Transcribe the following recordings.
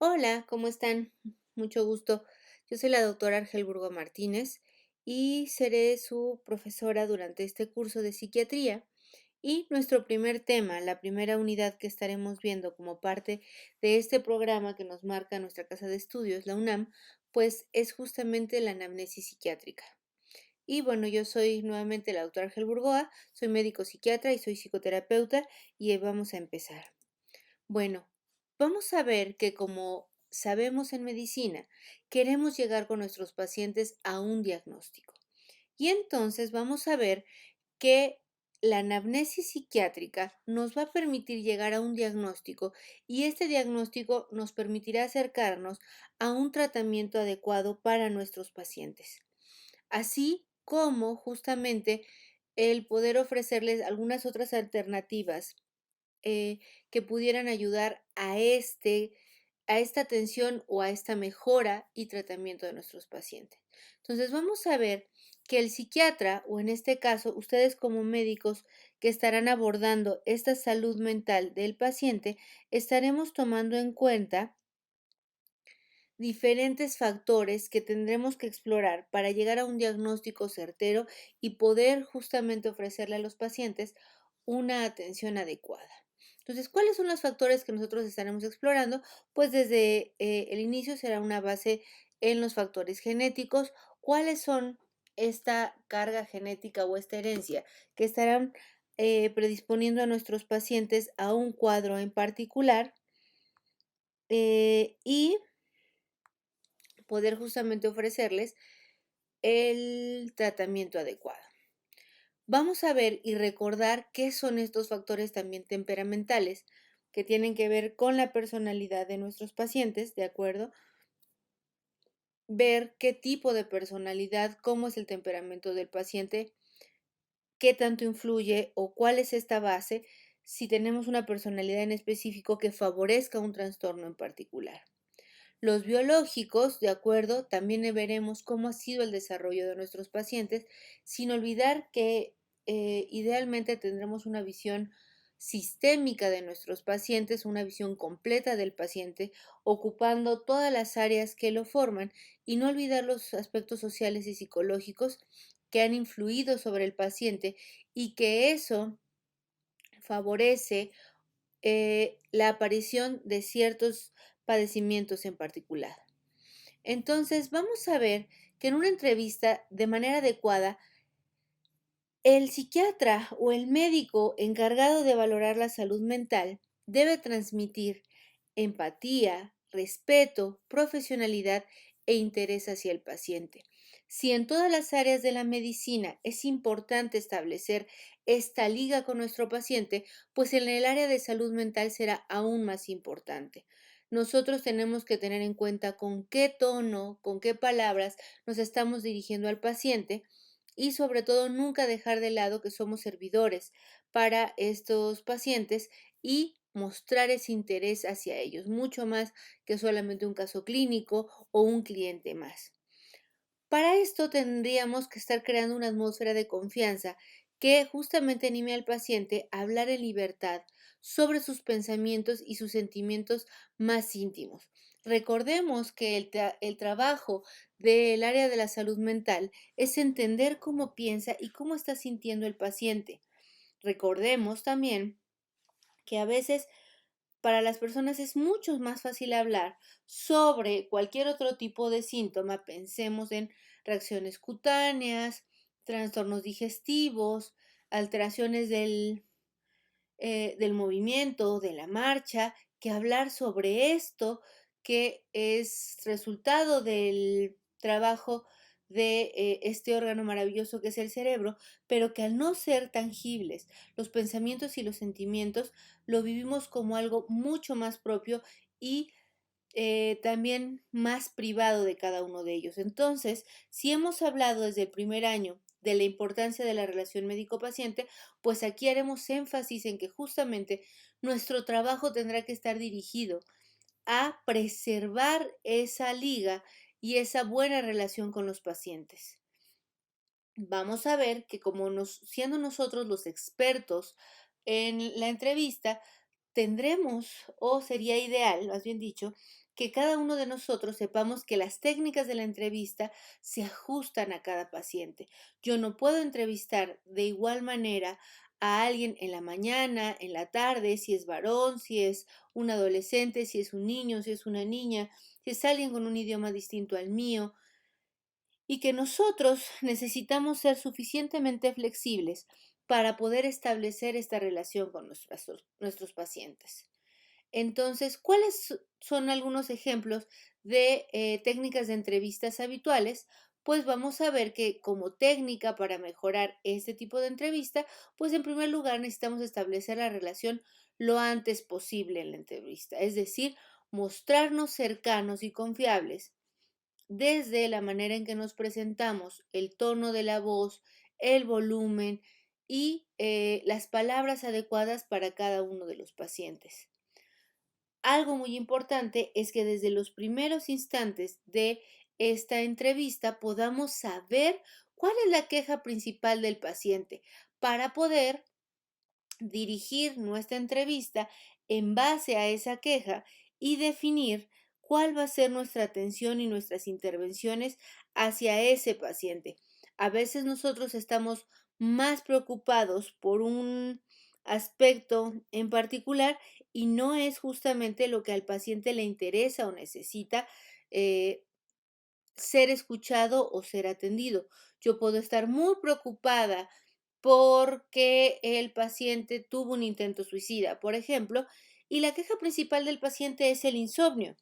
Hola, ¿cómo están? Mucho gusto. Yo soy la doctora Argelburgo Martínez y seré su profesora durante este curso de psiquiatría. Y nuestro primer tema, la primera unidad que estaremos viendo como parte de este programa que nos marca nuestra casa de estudios, la UNAM, pues es justamente la anamnesis psiquiátrica. Y bueno, yo soy nuevamente la doctora Argelburgoa, soy médico psiquiatra y soy psicoterapeuta y vamos a empezar. Bueno, vamos a ver que como sabemos en medicina, queremos llegar con nuestros pacientes a un diagnóstico. Y entonces vamos a ver que la anamnesis psiquiátrica nos va a permitir llegar a un diagnóstico y este diagnóstico nos permitirá acercarnos a un tratamiento adecuado para nuestros pacientes. Así como justamente el poder ofrecerles algunas otras alternativas que pudieran ayudar a esta atención o a esta mejora y tratamiento de nuestros pacientes. Entonces, vamos a ver que el psiquiatra, o en este caso, ustedes como médicos que estarán abordando esta salud mental del paciente, estaremos tomando en cuenta diferentes factores que tendremos que explorar para llegar a un diagnóstico certero y poder justamente ofrecerle a los pacientes una atención adecuada. Entonces, ¿cuáles son los factores que nosotros estaremos explorando? Pues desde el inicio será una base en los factores genéticos. ¿Cuáles son esta carga genética o esta herencia que estarán predisponiendo a nuestros pacientes a un cuadro en particular? Y poder justamente ofrecerles el tratamiento adecuado. Vamos a ver y recordar qué son estos factores también temperamentales que tienen que ver con la personalidad de nuestros pacientes, ¿de acuerdo? Ver qué tipo de personalidad, cómo es el temperamento del paciente, qué tanto influye o cuál es esta base si tenemos una personalidad en específico que favorezca un trastorno en particular. Los biológicos, de acuerdo, también veremos cómo ha sido el desarrollo de nuestros pacientes, sin olvidar que idealmente tendremos una visión sistémica de nuestros pacientes, una visión completa del paciente, ocupando todas las áreas que lo forman y no olvidar los aspectos sociales y psicológicos que han influido sobre el paciente y que eso favorece la aparición de ciertos padecimientos en particular. Entonces, vamos a ver que en una entrevista de manera adecuada, el psiquiatra o el médico encargado de valorar la salud mental debe transmitir empatía, respeto, profesionalidad e interés hacia el paciente. Si en todas las áreas de la medicina es importante establecer esta liga con nuestro paciente, pues en el área de salud mental será aún más importante. Nosotros tenemos que tener en cuenta con qué tono, con qué palabras nos estamos dirigiendo al paciente y sobre todo nunca dejar de lado que somos servidores para estos pacientes y mostrar ese interés hacia ellos, mucho más que solamente un caso clínico o un cliente más. Para esto tendríamos que estar creando una atmósfera de confianza que justamente anime al paciente a hablar en libertad sobre sus pensamientos y sus sentimientos más íntimos. Recordemos que el trabajo del área de la salud mental es entender cómo piensa y cómo está sintiendo el paciente. Recordemos también que a veces para las personas es mucho más fácil hablar sobre cualquier otro tipo de síntoma. Pensemos en reacciones cutáneas, trastornos digestivos, alteraciones del movimiento, de la marcha, que hablar sobre esto que es resultado del trabajo de este órgano maravilloso que es el cerebro, pero que al no ser tangibles, los pensamientos y los sentimientos lo vivimos como algo mucho más propio y también más privado de cada uno de ellos. Entonces, si hemos hablado desde el primer año de la importancia de la relación médico-paciente, pues aquí haremos énfasis en que justamente nuestro trabajo tendrá que estar dirigido a preservar esa liga y esa buena relación con los pacientes. Vamos a ver que siendo nosotros los expertos en la entrevista, tendremos, o sería ideal, más bien dicho, que cada uno de nosotros sepamos que las técnicas de la entrevista se ajustan a cada paciente. Yo no puedo entrevistar de igual manera a alguien en la mañana, en la tarde, si es varón, si es un adolescente, si es un niño, si es una niña, si es alguien con un idioma distinto al mío, y que nosotros necesitamos ser suficientemente flexibles para poder establecer esta relación con nuestros pacientes. Entonces, ¿cuáles son algunos ejemplos de técnicas de entrevistas habituales? Pues vamos a ver que como técnica para mejorar este tipo de entrevista, pues en primer lugar necesitamos establecer la relación lo antes posible en la entrevista, es decir, mostrarnos cercanos y confiables desde la manera en que nos presentamos, el tono de la voz, el volumen y las palabras adecuadas para cada uno de los pacientes. Algo muy importante es que desde los primeros instantes de esta entrevista podamos saber cuál es la queja principal del paciente para poder dirigir nuestra entrevista en base a esa queja y definir cuál va a ser nuestra atención y nuestras intervenciones hacia ese paciente. A veces nosotros estamos más preocupados por un aspecto en particular y no es justamente lo que al paciente le interesa o necesita ser escuchado o ser atendido. Yo puedo estar muy preocupada porque el paciente tuvo un intento suicida, por ejemplo, y la queja principal del paciente es el insomnio,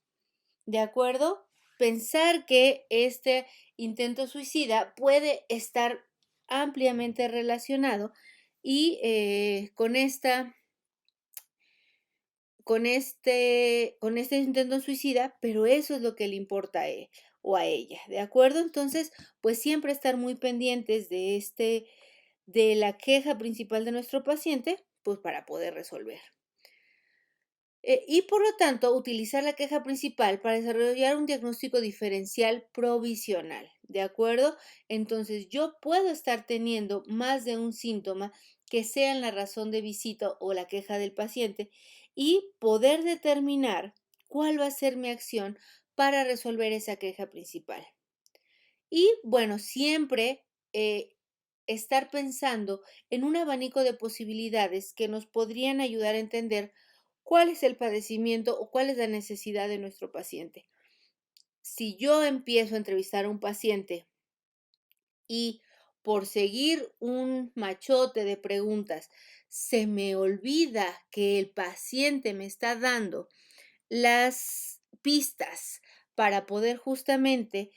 ¿de acuerdo? Pensar que este intento suicida puede estar ampliamente relacionado y con este intento suicida, pero eso es lo que le importa a él o a ella, ¿de acuerdo? Entonces, pues siempre estar muy pendientes de la queja principal de nuestro paciente, pues para poder resolver. Y por lo tanto, utilizar la queja principal para desarrollar un diagnóstico diferencial provisional, ¿de acuerdo? Entonces, yo puedo estar teniendo más de un síntoma que sean la razón de visita o la queja del paciente y poder determinar cuál va a ser mi acción para resolver esa queja principal. Y bueno, siempre estar pensando en un abanico de posibilidades que nos podrían ayudar a entender cuál es el padecimiento o cuál es la necesidad de nuestro paciente. Si yo empiezo a entrevistar a un paciente y por seguir un machote de preguntas, se me olvida que el paciente me está dando las pistas para poder justamente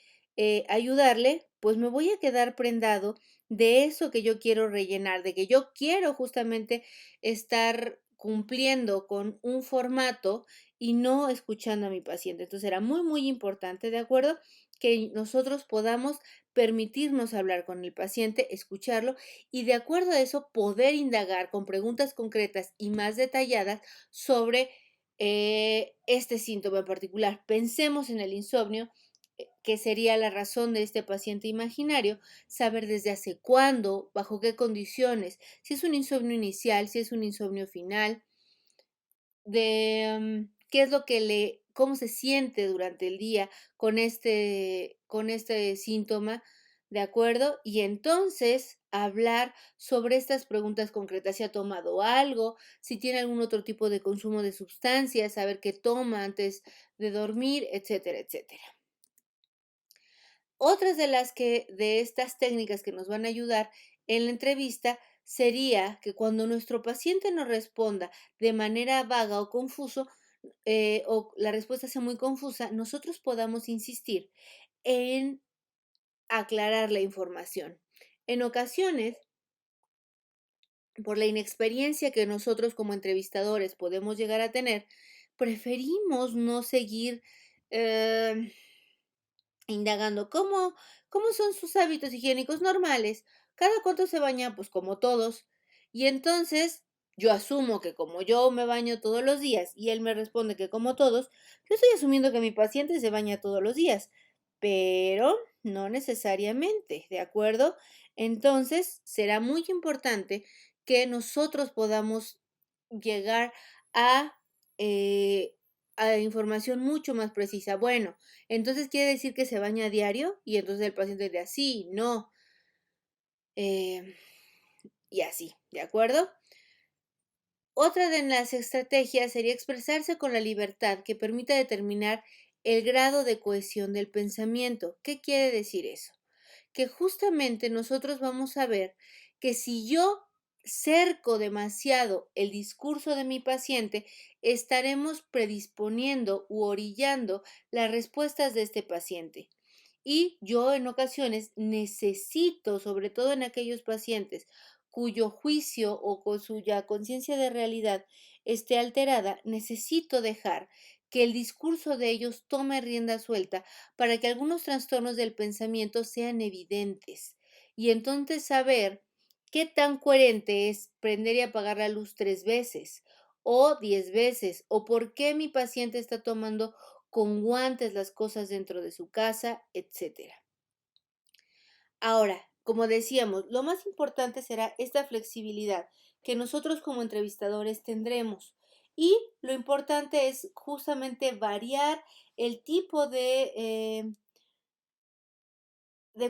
ayudarle, pues me voy a quedar prendado de eso que yo quiero rellenar, de que yo quiero justamente estar cumpliendo con un formato y no escuchando a mi paciente. Entonces era muy, muy importante, ¿de acuerdo? Que nosotros podamos permitirnos hablar con el paciente, escucharlo y de acuerdo a eso poder indagar con preguntas concretas y más detalladas sobre este síntoma en particular. Pensemos en el insomnio, que sería la razón de este paciente imaginario, saber desde hace cuándo, bajo qué condiciones, si es un insomnio inicial, si es un insomnio final, qué es lo que cómo se siente durante el día con este síntoma, ¿de acuerdo? Y entonces hablar sobre estas preguntas concretas, si ha tomado algo, si tiene algún otro tipo de consumo de sustancias, saber qué toma antes de dormir, etcétera, etcétera. Otras de estas técnicas que nos van a ayudar en la entrevista sería que cuando nuestro paciente nos responda de manera vaga o confuso, o la respuesta sea muy confusa, nosotros podamos insistir en aclarar la información. En ocasiones, por la inexperiencia que nosotros como entrevistadores podemos llegar a tener, preferimos no seguir eh, indagando, ¿cómo son sus hábitos higiénicos normales? ¿Cada cuánto se baña? Pues como todos. Y entonces yo asumo que como yo me baño todos los días y él me responde que como todos, yo estoy asumiendo que mi paciente se baña todos los días, pero no necesariamente, ¿de acuerdo? Entonces será muy importante que nosotros podamos llegar a información mucho más precisa. Bueno, entonces quiere decir que se baña a diario y entonces el paciente diría sí, no, eh, y así, ¿de acuerdo? Otra de las estrategias sería expresarse con la libertad que permita determinar el grado de cohesión del pensamiento. ¿Qué quiere decir eso? Que justamente nosotros vamos a ver que si yo cerco demasiado el discurso de mi paciente, estaremos predisponiendo u orillando las respuestas de este paciente. Y yo en ocasiones necesito, sobre todo en aquellos pacientes cuyo juicio o con cuya conciencia de realidad esté alterada, necesito dejar que el discurso de ellos tome rienda suelta para que algunos trastornos del pensamiento sean evidentes y entonces saber qué tan coherente es prender y apagar la luz 3 veces o 10 veces o por qué mi paciente está tomando con guantes las cosas dentro de su casa, etcétera. Ahora, como decíamos, lo más importante será esta flexibilidad que nosotros como entrevistadores tendremos. Y lo importante es justamente variar el tipo de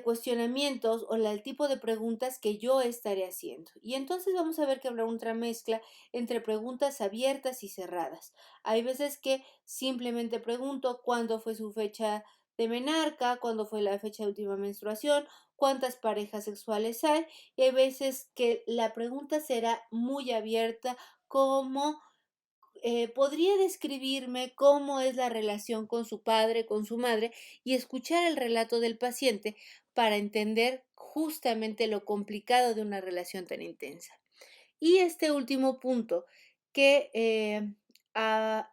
cuestionamientos o el tipo de preguntas que yo estaré haciendo. Y entonces vamos a ver que habrá otra mezcla entre preguntas abiertas y cerradas. Hay veces que simplemente pregunto cuándo fue su fecha de menarca, cuándo fue la fecha de última menstruación, cuántas parejas sexuales hay, y hay veces que la pregunta será muy abierta, como ¿podría describirme cómo es la relación con su padre, con su madre, y escuchar el relato del paciente para entender justamente lo complicado de una relación tan intensa? Y este último punto, que, ah,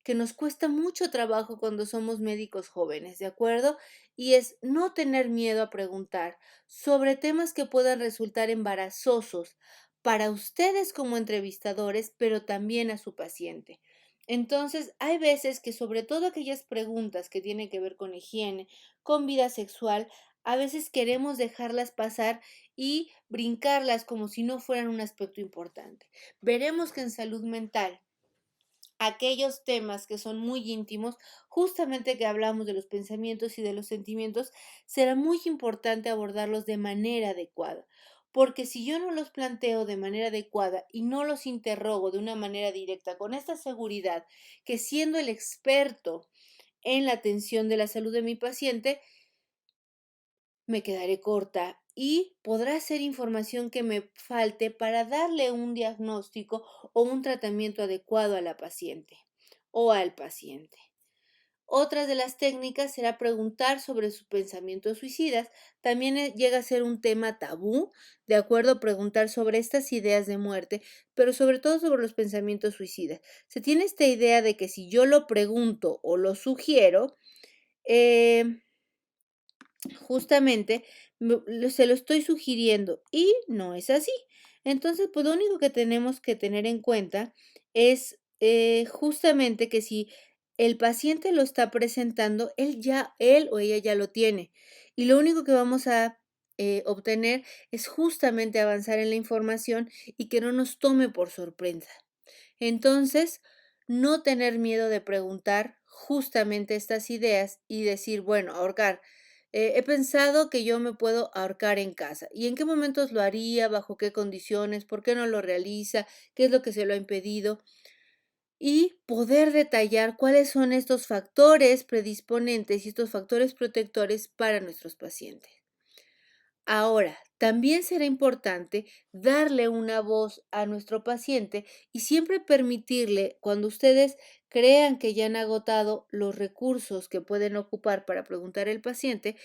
que nos cuesta mucho trabajo cuando somos médicos jóvenes, ¿de acuerdo? Y es no tener miedo a preguntar sobre temas que puedan resultar embarazosos para ustedes como entrevistadores, pero también a su paciente. Entonces, hay veces que sobre todo aquellas preguntas que tienen que ver con higiene, con vida sexual, a veces queremos dejarlas pasar y brincarlas como si no fueran un aspecto importante. Veremos que en salud mental aquellos temas que son muy íntimos, justamente que hablamos de los pensamientos y de los sentimientos, será muy importante abordarlos de manera adecuada. Porque si yo no los planteo de manera adecuada y no los interrogo de una manera directa, con esta seguridad que siendo el experto en la atención de la salud de mi paciente, me quedaré corta y podrá ser información que me falte para darle un diagnóstico o un tratamiento adecuado a la paciente o al paciente. Otra de las técnicas será preguntar sobre sus pensamientos suicidas. También llega a ser un tema tabú, de acuerdo, preguntar sobre estas ideas de muerte, pero sobre todo sobre los pensamientos suicidas. Se tiene esta idea de que si yo lo pregunto o lo sugiero, eh, justamente se lo estoy sugiriendo y no es así. Entonces, pues lo único que tenemos que tener en cuenta es justamente que si el paciente lo está presentando, él o ella ya lo tiene. Y lo único que vamos a obtener es justamente avanzar en la información y que no nos tome por sorpresa. Entonces, no tener miedo de preguntar justamente estas ideas y decir, bueno, ahorcar. He pensado que yo me puedo ahorcar en casa. ¿Y en qué momentos lo haría? ¿Bajo qué condiciones? ¿Por qué no lo realiza? ¿Qué es lo que se lo ha impedido? Y poder detallar cuáles son estos factores predisponentes y estos factores protectores para nuestros pacientes. Ahora, también será importante darle una voz a nuestro paciente y siempre permitirle, cuando ustedes crean que ya han agotado los recursos que pueden ocupar para preguntar al paciente,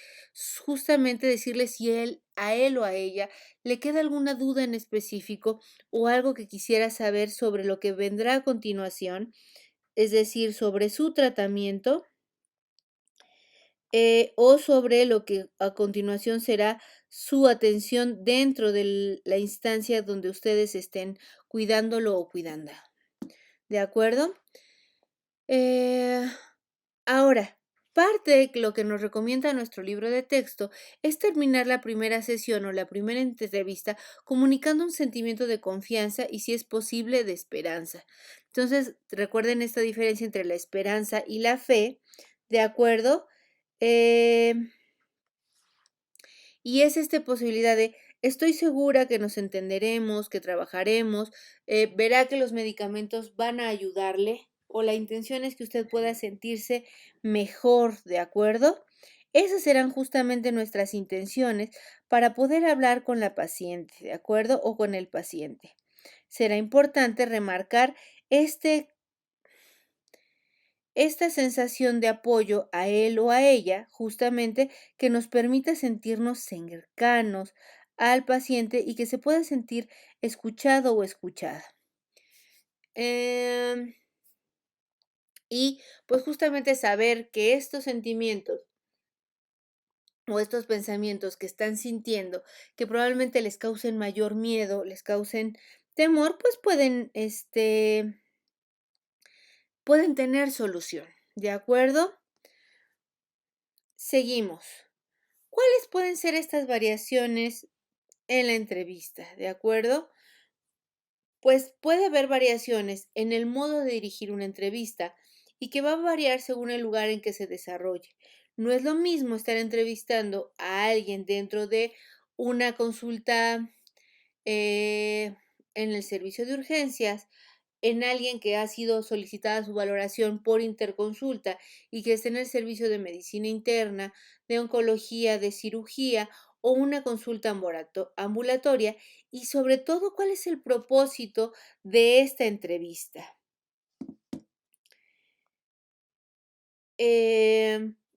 justamente decirle si a él o a ella le queda alguna duda en específico o algo que quisiera saber sobre lo que vendrá a continuación, es decir, sobre su tratamiento, o sobre lo que a continuación será su atención dentro de la instancia donde ustedes estén cuidándolo o cuidándola, ¿de acuerdo? Eh, ahora, Parte de lo que nos recomienda nuestro libro de texto es terminar la primera sesión o la primera entrevista comunicando un sentimiento de confianza y, si es posible, de esperanza. Entonces, recuerden esta diferencia entre la esperanza y la fe, ¿de acuerdo? Em, y es esta posibilidad de: estoy segura que nos entenderemos, que trabajaremos, verá que los medicamentos van a ayudarle, o la intención es que usted pueda sentirse mejor, ¿de acuerdo? Esas serán justamente nuestras intenciones para poder hablar con la paciente, ¿de acuerdo? O con el paciente. Será importante remarcar este esta sensación de apoyo a él o a ella, justamente, que nos permita sentirnos cercanos al paciente y que se pueda sentir escuchado o escuchada. Em, y pues justamente saber que estos sentimientos o estos pensamientos que están sintiendo, que probablemente les causen mayor miedo, les causen temor, pues pueden tener solución, ¿de acuerdo? Seguimos. ¿Cuáles pueden ser estas variaciones en la entrevista? ¿De acuerdo? Pues puede haber variaciones en el modo de dirigir una entrevista y que va a variar según el lugar en que se desarrolle. No es lo mismo estar entrevistando a alguien dentro de una consulta eh, en el servicio de urgencias, en alguien que ha sido solicitada su valoración por interconsulta y que está en el servicio de medicina interna, de oncología, de cirugía o una consulta ambulatoria, y sobre todo cuál es el propósito de esta entrevista.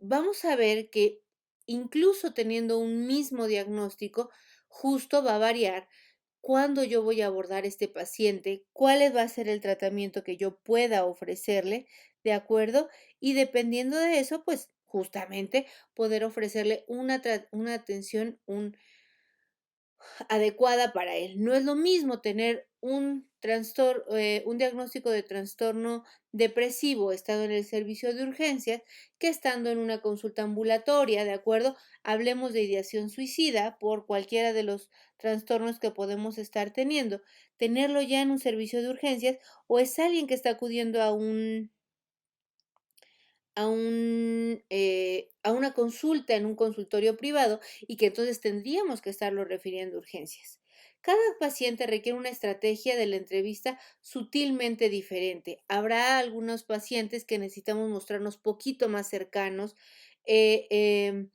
Vamos a ver que incluso teniendo un mismo diagnóstico, justo va a variar cuándo yo voy a abordar a este paciente, cuál va a ser el tratamiento que yo pueda ofrecerle, ¿de acuerdo? Y dependiendo de eso, pues justamente poder ofrecerle una atención adecuada para él. No es lo mismo tener un diagnóstico de trastorno depresivo estando en el servicio de urgencias que estando en una consulta ambulatoria, ¿de acuerdo? Hablemos de ideación suicida por cualquiera de los trastornos que podemos estar teniendo. Tenerlo ya en un servicio de urgencias, o es alguien que está acudiendo a una consulta en un consultorio privado y que entonces tendríamos que estarlo refiriendo a urgencias. Cada paciente requiere una estrategia de la entrevista sutilmente diferente. Habrá algunos pacientes que necesitamos mostrarnos poquito más cercanos, eh,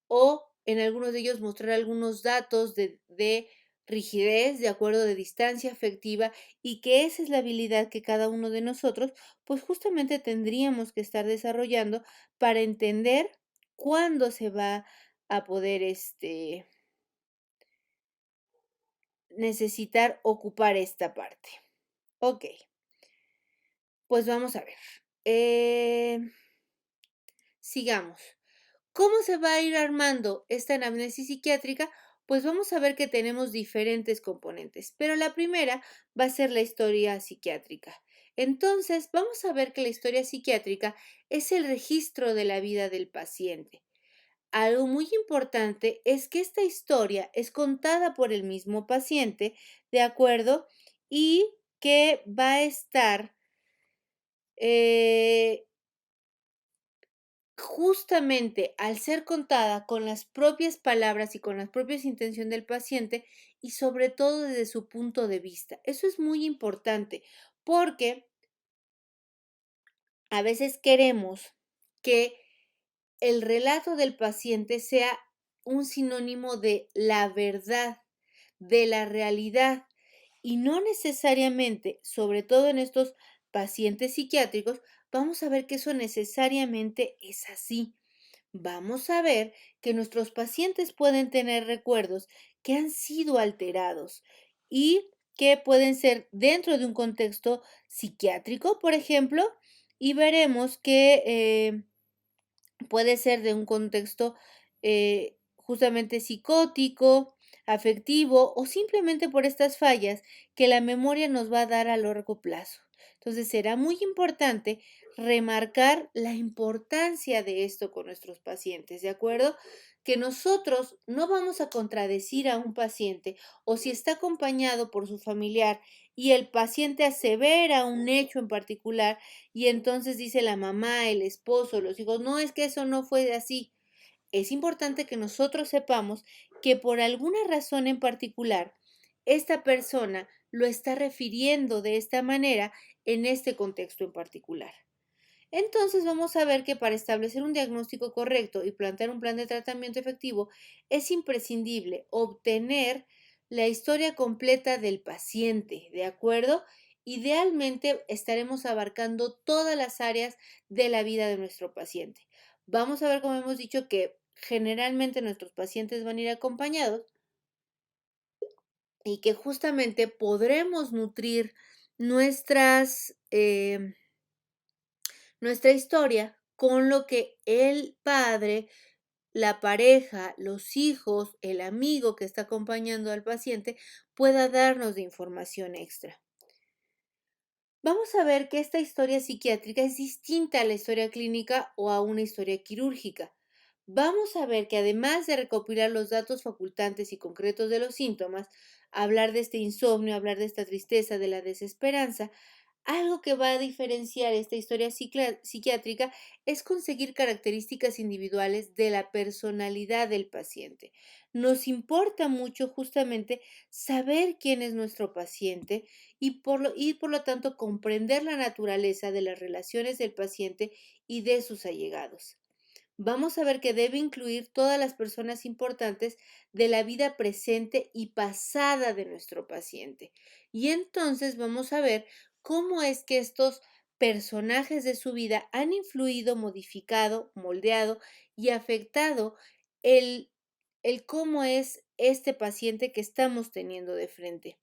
o en algunos de ellos mostrar algunos datos de rigidez, de acuerdo, de distancia afectiva, y que esa es la habilidad que cada uno de nosotros pues justamente tendríamos que estar desarrollando para entender cuándo se va a poder, necesitar ocupar esta parte. Okey, pues vamos a ver. Em, Sigamos. ¿Cómo se va a ir armando esta anamnesis psiquiátrica? Pues vamos a ver que tenemos diferentes componentes, pero la primera va a ser la historia psiquiátrica. Entonces, vamos a ver que la historia psiquiátrica es el registro de la vida del paciente. Algo muy importante es que esta historia es contada por el mismo paciente, ¿de acuerdo? Y que va a estar eh, justamente al ser contada con las propias palabras y con las propias intenciones del paciente, y sobre todo desde su punto de vista. Eso es muy importante porque a veces queremos que el relato del paciente sea un sinónimo de la verdad, de la realidad, y no necesariamente, sobre todo en estos pacientes psiquiátricos, vamos a ver que eso necesariamente es así. Vamos a ver que nuestros pacientes pueden tener recuerdos que han sido alterados y que pueden ser dentro de un contexto psiquiátrico, por ejemplo, y veremos que puede ser de un contexto justamente psicótico, afectivo, o simplemente por estas fallas que la memoria nos va a dar a largo plazo. Entonces, será muy importante remarcar la importancia de esto con nuestros pacientes, ¿de acuerdo? Que nosotros no vamos a contradecir a un paciente o si está acompañado por su familiar y el paciente asevera un hecho en particular y entonces dice la mamá, el esposo, los hijos, no, es que eso no fue así. Es importante que nosotros sepamos que por alguna razón en particular, esta persona lo está refiriendo de esta manera en este contexto en particular. Entonces vamos a ver que para establecer un diagnóstico correcto y plantear un plan de tratamiento efectivo es imprescindible obtener la historia completa del paciente, ¿de acuerdo? Idealmente estaremos abarcando todas las áreas de la vida de nuestro paciente. Vamos a ver, como hemos dicho, que generalmente nuestros pacientes van a ir acompañados y que justamente podremos nutrir nuestras nuestra historia con lo que el padre, la pareja, los hijos, el amigo que está acompañando al paciente pueda darnos de información extra. Vamos a ver que esta historia psiquiátrica es distinta a la historia clínica o a una historia quirúrgica. Vamos a ver que además de recopilar los datos facultantes y concretos de los síntomas, hablar de este insomnio, hablar de esta tristeza, de la desesperanza, algo que va a diferenciar esta historia psiquiátrica es conseguir características individuales de la personalidad del paciente. Nos importa mucho justamente saber quién es nuestro paciente y por lo tanto comprender la naturaleza de las relaciones del paciente y de sus allegados. Vamos a ver que debe incluir todas las personas importantes de la vida presente y pasada de nuestro paciente. Y entonces vamos a ver cómo es que estos personajes de su vida han influido, modificado, moldeado y afectado el, el cómo es este paciente que estamos teniendo de frente.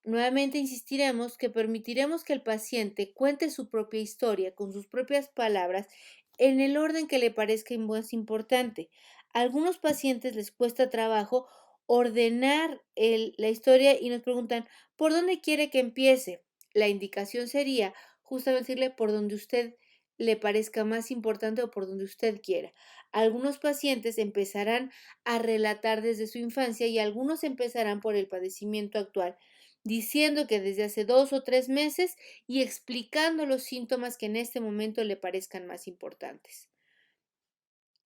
Nuevamente insistiremos que permitiremos que el paciente cuente su propia historia con sus propias palabras en el orden que le parezca más importante. A algunos pacientes les cuesta trabajo ordenar la historia y nos preguntan, ¿por dónde quiere que empiece? La indicación sería justamente decirle por donde usted le parezca más importante o por donde usted quiera. Algunos pacientes empezarán a relatar desde su infancia y algunos empezarán por el padecimiento actual diciendo que desde hace 2 o 3 meses y explicando los síntomas que en este momento le parezcan más importantes.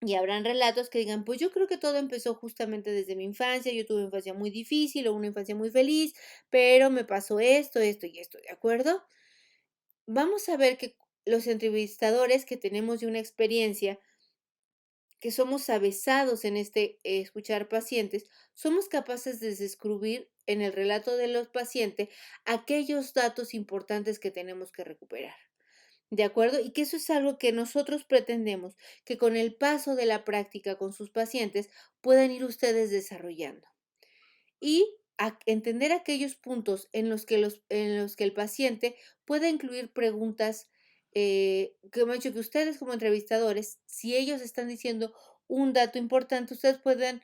Y habrán relatos que digan, pues yo creo que todo empezó justamente desde mi infancia, yo tuve una infancia muy difícil o una infancia muy feliz, pero me pasó esto, esto y esto, ¿de acuerdo? Vamos a ver que los entrevistadores que tenemos de una experiencia que somos avesados en escuchar pacientes, somos capaces de descubrir en el relato de los pacientes aquellos datos importantes que tenemos que recuperar. ¿De acuerdo? Y que eso es algo que nosotros pretendemos que con el paso de la práctica con sus pacientes puedan ir ustedes desarrollando y a entender aquellos puntos en los que el paciente pueda incluir preguntas que me han dicho que ustedes como entrevistadores, si ellos están diciendo un dato importante, ustedes pueden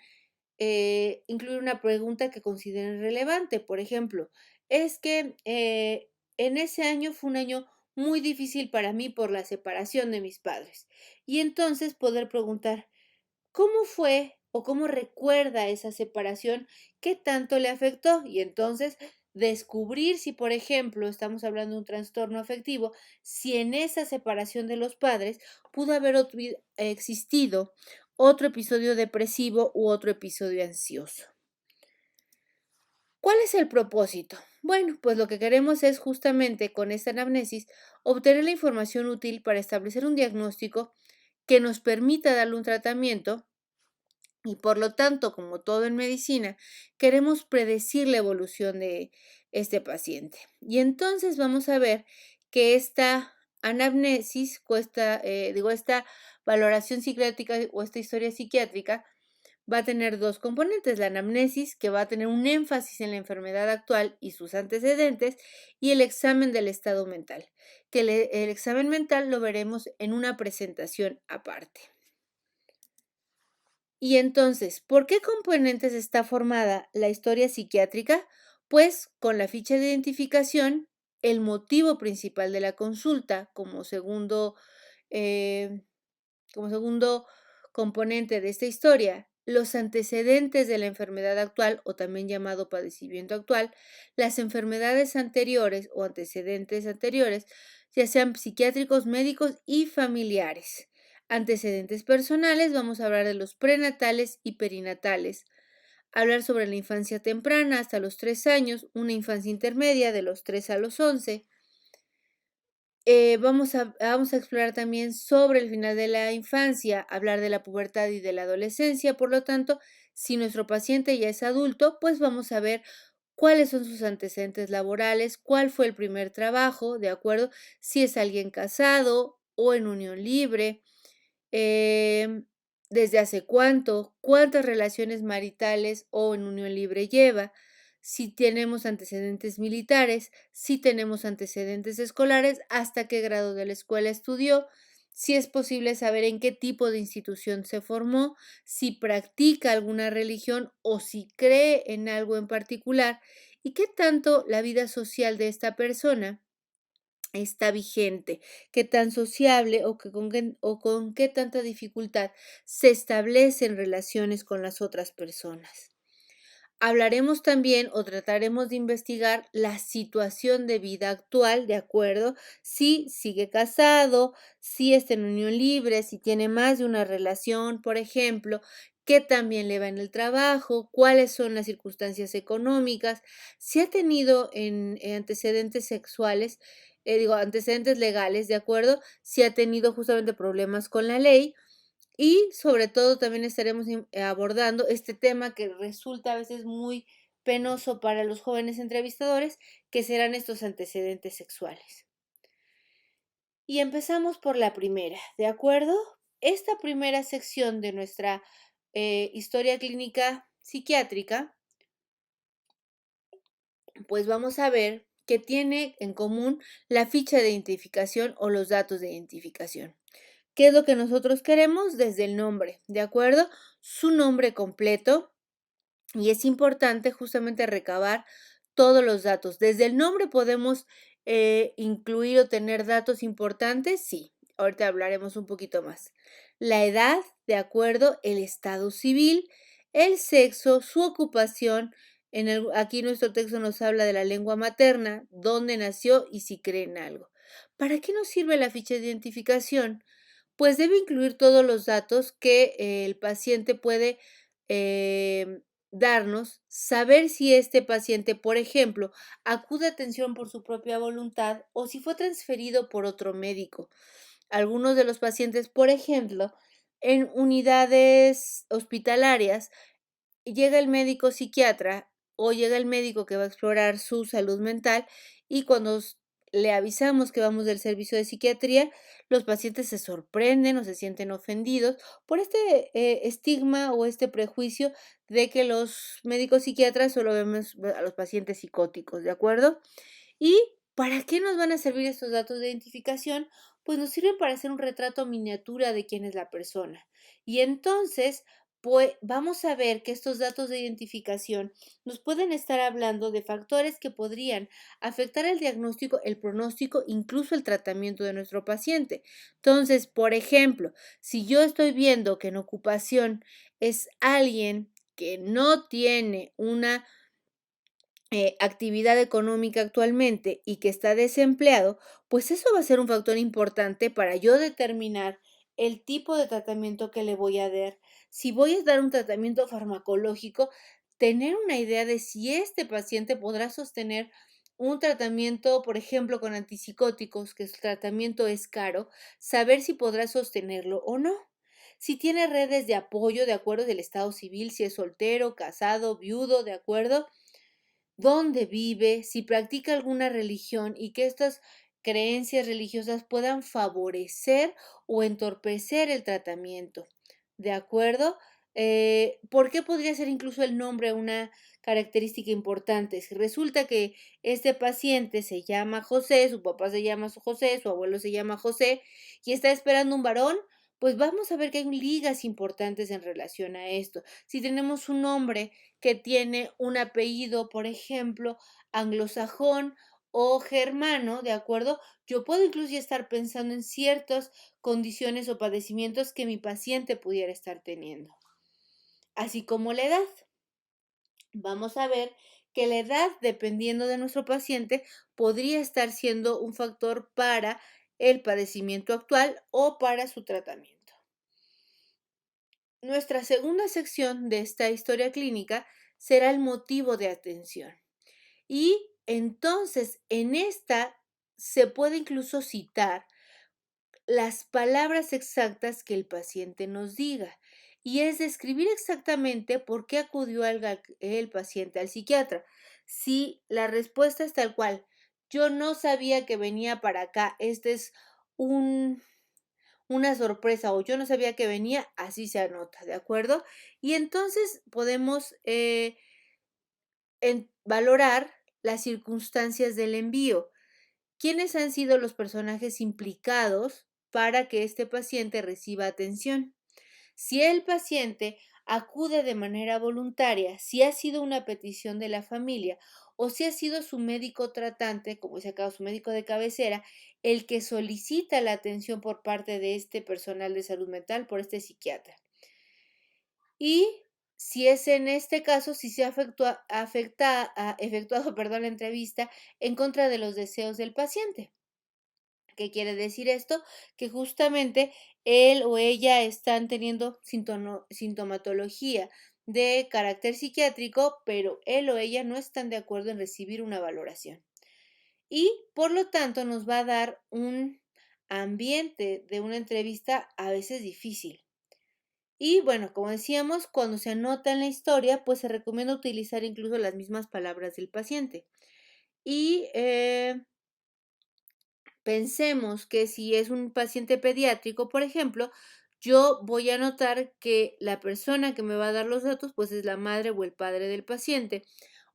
incluir una pregunta que consideren relevante. Por ejemplo, es que en ese año fue un año muy difícil para mí por la separación de mis padres. Y entonces poder preguntar, ¿cómo fue o cómo recuerda esa separación? ¿Qué tanto le afectó? Y entonces descubrir si, por ejemplo, estamos hablando de un trastorno afectivo, si en esa separación de los padres pudo haber existido otro episodio depresivo u otro episodio ansioso. ¿Cuál es el propósito? Bueno, pues lo que queremos es justamente con esta anamnesis obtener la información útil para establecer un diagnóstico que nos permita darle un tratamiento y por lo tanto, como todo en medicina, queremos predecir la evolución de este paciente. Y entonces vamos a ver que esta anamnesis, esta valoración psiquiátrica o esta historia psiquiátrica va a tener dos componentes, la anamnesis, que va a tener un énfasis en la enfermedad actual y sus antecedentes, y el examen del estado mental, que el examen mental lo veremos en una presentación aparte. Y entonces, ¿por qué componentes está formada la historia psiquiátrica? Pues con la ficha de identificación el motivo principal de la consulta eh, como segundo componente de esta historia, los antecedentes de la enfermedad actual o también llamado padecimiento actual, las enfermedades anteriores o antecedentes anteriores, ya sean psiquiátricos, médicos y familiares. Antecedentes personales, vamos a hablar de los prenatales y perinatales. Hablar sobre la infancia temprana hasta los 3 años, una infancia intermedia de los 3 a los 11. Vamos a explorar también sobre el final de la infancia, hablar de la pubertad y de la adolescencia. Por lo tanto, si nuestro paciente ya es adulto, pues vamos a ver cuáles son sus antecedentes laborales, cuál fue el primer trabajo, ¿de acuerdo? Si es alguien casado o en unión libre, em, desde hace cuánto, cuántas relaciones maritales o en unión libre lleva, si tenemos antecedentes militares, si tenemos antecedentes escolares, hasta qué grado de la escuela estudió, si es posible saber en qué tipo de institución se formó, si practica alguna religión o si cree en algo en particular y qué tanto la vida social de esta persona está vigente, qué tan sociable o con qué tanta dificultad se establecen relaciones con las otras personas. Hablaremos también o trataremos de investigar la situación de vida actual, ¿de acuerdo? Si sigue casado, si está en unión libre, si tiene más de una relación, por ejemplo, qué también le va en el trabajo, cuáles son las circunstancias económicas, si ha tenido antecedentes sexuales, antecedentes legales, ¿de acuerdo? Si ha tenido justamente problemas con la ley y sobre todo también estaremos abordando este tema que resulta a veces muy penoso para los jóvenes entrevistadores, que serán estos antecedentes sexuales. Y empezamos por la primera, ¿de acuerdo? Esta primera sección de nuestra historia clínica psiquiátrica, pues vamos a ver que tiene en común la ficha de identificación o los datos de identificación. ¿Qué es lo que nosotros queremos? Desde el nombre, ¿de acuerdo? Su nombre completo, y es importante justamente recabar todos los datos. Desde el nombre podemos incluir o tener datos importantes, sí. Ahorita hablaremos un poquito más. La edad, ¿de acuerdo? El estado civil, el sexo, su ocupación. Aquí nuestro texto nos habla de la lengua materna, dónde nació y si cree en algo. ¿Para qué nos sirve la ficha de identificación? Pues debe incluir todos los datos que el paciente puede darnos, saber si este paciente, por ejemplo, acude a atención por su propia voluntad o si fue transferido por otro médico. Algunos de los pacientes, por ejemplo, en unidades hospitalarias, llega el médico psiquiatra o llega el médico que va a explorar su salud mental y cuando le avisamos que vamos del servicio de psiquiatría, los pacientes se sorprenden o se sienten ofendidos por este estigma o este prejuicio de que los médicos psiquiatras solo vemos a los pacientes psicóticos, ¿de acuerdo? ¿Y para qué nos van a servir estos datos de identificación? Pues nos sirven para hacer un retrato miniatura de quién es la persona. Y entonces, pues vamos a ver que estos datos de identificación nos pueden estar hablando de factores que podrían afectar el diagnóstico, el pronóstico, incluso el tratamiento de nuestro paciente. Entonces, por ejemplo, si yo estoy viendo que en ocupación es alguien que no tiene una actividad económica actualmente y que está desempleado, pues eso va a ser un factor importante para yo determinar el tipo de tratamiento que le voy a dar. Si voy a dar un tratamiento farmacológico, tener una idea de si este paciente podrá sostener un tratamiento, por ejemplo, con antipsicóticos, que su tratamiento es caro, saber si podrá sostenerlo o no. Si tiene redes de apoyo, de acuerdo del estado civil, si es soltero, casado, viudo, de acuerdo, dónde vive, si practica alguna religión y que estas creencias religiosas puedan favorecer o entorpecer el tratamiento. ¿De acuerdo? ¿Por qué podría ser incluso el nombre una característica importante? Si resulta que este paciente se llama José, su papá se llama José, su abuelo se llama José y está esperando un varón, pues vamos a ver que hay ligas importantes en relación a esto. Si tenemos un hombre que tiene un apellido, por ejemplo, anglosajón o germano, ¿de acuerdo? Yo puedo incluso ya estar pensando en ciertas condiciones o padecimientos que mi paciente pudiera estar teniendo, así como la edad. Vamos a ver que la edad, dependiendo de nuestro paciente, podría estar siendo un factor para el padecimiento actual o para su tratamiento. Nuestra segunda sección de esta historia clínica será el motivo de atención. Y entonces en esta se puede incluso citar las palabras exactas que el paciente nos diga. Y es describir exactamente por qué acudió el paciente al psiquiatra. Si la respuesta es tal cual, yo no sabía que venía para acá, este es un, una sorpresa o yo no sabía que venía, así se anota, ¿de acuerdo? Y entonces podemos valorar las circunstancias del envío. ¿Quiénes han sido los personajes implicados para que este paciente reciba atención? Si el paciente acude de manera voluntaria, si ha sido una petición de la familia o si ha sido su médico tratante, como se acaba su médico de cabecera, el que solicita la atención por parte de este personal de salud mental, por este psiquiatra. Y si es en este caso, si se ha efectuado perdón, la entrevista en contra de los deseos del paciente. ¿Qué quiere decir esto? Que justamente él o ella están teniendo sintomatología de carácter psiquiátrico, pero él o ella no están de acuerdo en recibir una valoración. Y por lo tanto nos va a dar un ambiente de una entrevista a veces difícil. Y bueno, como decíamos, cuando se anota en la historia, pues se recomienda utilizar incluso las mismas palabras del paciente. Y pensemos que si es un paciente pediátrico, por ejemplo, yo voy a anotar que la persona que me va a dar los datos, pues es la madre o el padre del paciente.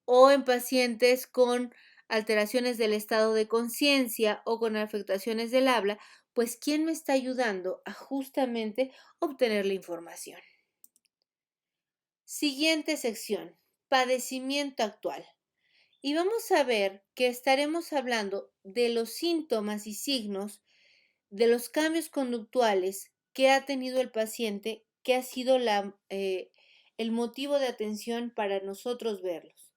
O en pacientes con alteraciones del estado de conciencia o con afectaciones del habla, pues ¿quién me está ayudando a justamente obtener la información? Siguiente sección, padecimiento actual. Y vamos a ver que estaremos hablando de los síntomas y signos de los cambios conductuales que ha tenido el paciente, que ha sido el motivo de atención para nosotros verlos.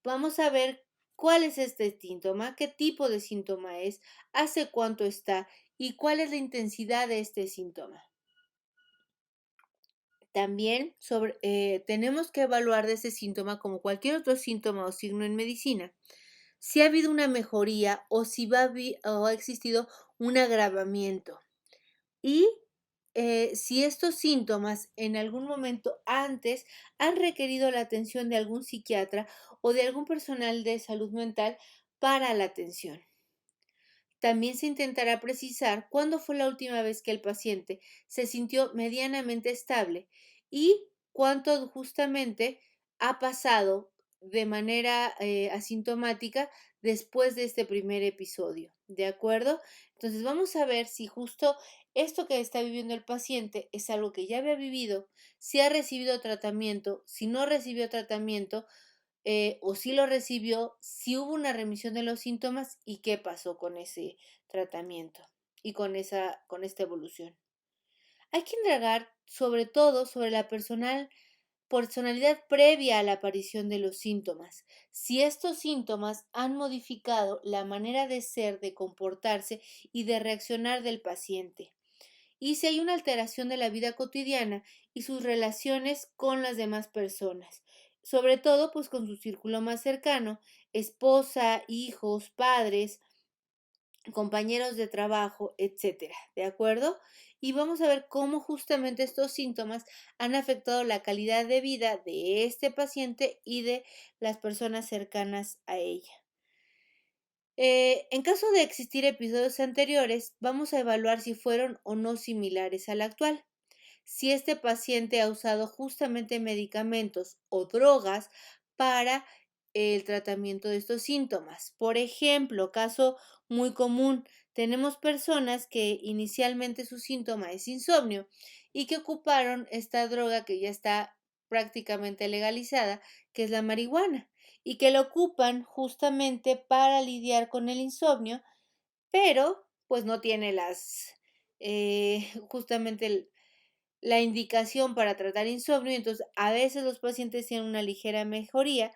Vamos a ver cuál es este síntoma, qué tipo de síntoma es, hace cuánto está y cuál es la intensidad de este síntoma. También tenemos que evaluar de ese síntoma como cualquier otro síntoma o signo en medicina, si ha habido una mejoría o si o ha existido un agravamiento. Y si estos síntomas en algún momento antes han requerido la atención de algún psiquiatra o de algún personal de salud mental para la atención. También se intentará precisar cuándo fue la última vez que el paciente se sintió medianamente estable y cuánto justamente ha pasado de manera asintomática después de este primer episodio, ¿de acuerdo? Entonces vamos a ver si justo esto que está viviendo el paciente es algo que ya había vivido, si ha recibido tratamiento, si no recibió tratamiento, o si lo recibió, si hubo una remisión de los síntomas y qué pasó con ese tratamiento y con esta evolución. Hay que indagar sobre todo sobre la personalidad previa a la aparición de los síntomas, si estos síntomas han modificado la manera de ser, de comportarse y de reaccionar del paciente, y si hay una alteración de la vida cotidiana y sus relaciones con las demás personas, sobre todo pues con su círculo más cercano, esposa, hijos, padres, compañeros de trabajo, etcétera, ¿de acuerdo? Y vamos a ver cómo justamente estos síntomas han afectado la calidad de vida de este paciente y de las personas cercanas a ella. En caso de existir episodios anteriores, vamos a evaluar si fueron o no similares al actual. Si este paciente ha usado justamente medicamentos o drogas para el tratamiento de estos síntomas. Por ejemplo, caso muy común, tenemos personas que inicialmente su síntoma es insomnio y que ocuparon esta droga que ya está prácticamente legalizada, que es la marihuana. y que lo ocupan justamente para lidiar con el insomnio, pero pues no tiene justamente la indicación para tratar insomnio, entonces a veces los pacientes tienen una ligera mejoría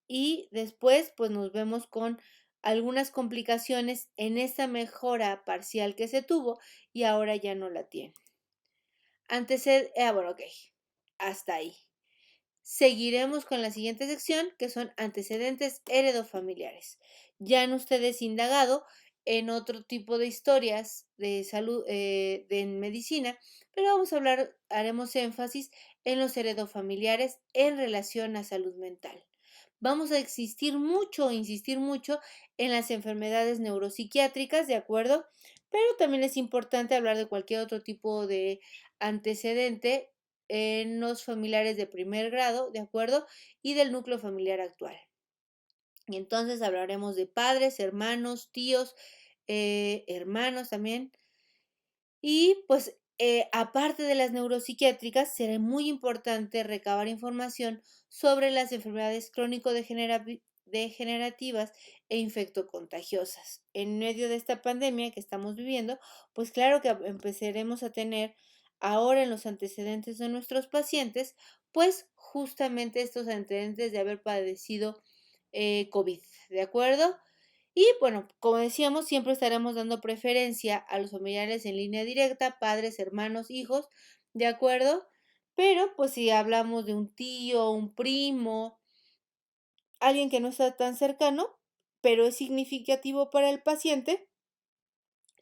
y después pues nos vemos con algunas complicaciones en esta mejora parcial que se tuvo y ahora ya no la tiene. Bueno, ok, hasta ahí. Seguiremos con la siguiente sección, que son antecedentes heredofamiliares. Ya han ustedes indagado en otro tipo de historias de salud, de medicina, pero haremos énfasis en los heredofamiliares en relación a salud mental. Vamos a insistir mucho en las enfermedades neuropsiquiátricas, ¿de acuerdo? Pero también es importante hablar de cualquier otro tipo de antecedente en los familiares de primer grado, ¿de acuerdo? Y del núcleo familiar actual. Y entonces hablaremos de padres, hermanos, tíos, hermanos también. Y pues aparte de las neuropsiquiátricas, será muy importante recabar información sobre las enfermedades crónico-degenerativas e infectocontagiosas. En medio de esta pandemia que estamos viviendo, pues claro que empezaremos a tener ahora en los antecedentes de nuestros pacientes, pues justamente estos antecedentes de haber padecido COVID, ¿de acuerdo? Y bueno, como decíamos, siempre estaremos dando preferencia a los familiares en línea directa, padres, hermanos, hijos, ¿de acuerdo? Pero pues si hablamos de un tío, un primo, alguien que no está tan cercano, pero es significativo para el paciente,